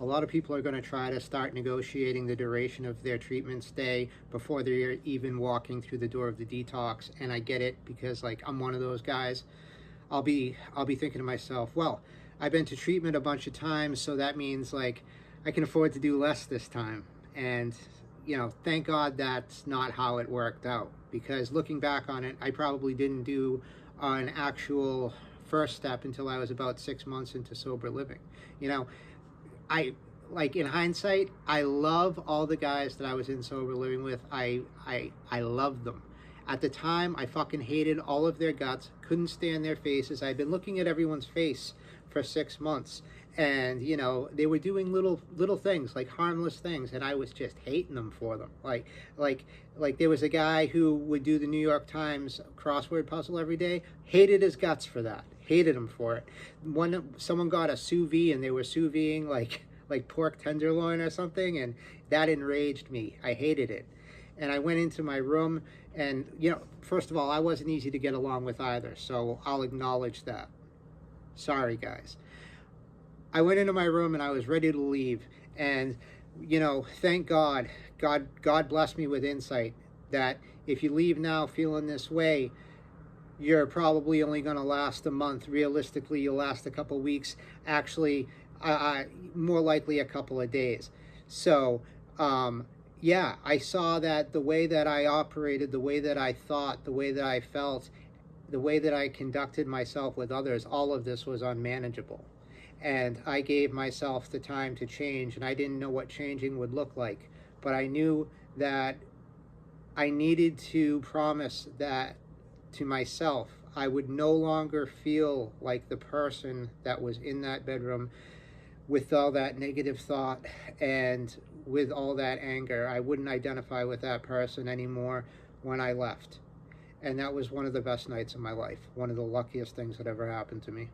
A lot of people are going to try to start negotiating the duration of their treatment stay before they're even walking through the door of the detox, and I get it, because like I'm one of those guys. I'll be thinking to myself, well, I've been to treatment a bunch of times, so that means like I can afford to do less this time. And thank God that's not how it worked out, because looking back on it, I probably didn't do an actual first step until I was about 6 months into sober living. You know, I like, in hindsight, I love all the guys that I was in sober living with. I love them. At the time, I fucking hated all of their guts, couldn't stand their faces. I'd been looking at everyone's face for 6 months, and they were doing little things, like harmless things, and I was just hating them for them. Like there was a guy who would do the New York Times crossword puzzle every day. Hated his guts for that. Hated him for it. Someone got a sous vide, and they were sous videing like pork tenderloin or something, and that enraged me. I hated it. And I went into my room, and first of all, I wasn't easy to get along with either, so I'll acknowledge that. Sorry, guys. I went into my room and I was ready to leave, and thank God, God blessed me with insight that if you leave now feeling this way, you're probably only going to last a month. Realistically, you'll last a couple weeks. Actually, more likely a couple of days. So, yeah, I saw that the way that I operated, the way that I thought, the way that I felt, the way that I conducted myself with others, all of this was unmanageable. And I gave myself the time to change, and I didn't know what changing would look like. But I knew that I needed to promise that to myself I would no longer feel like the person that was in that bedroom with all that negative thought and with all that anger. I wouldn't identify with that person anymore when I left. And that was one of the best nights of my life. One of the luckiest things that ever happened to me.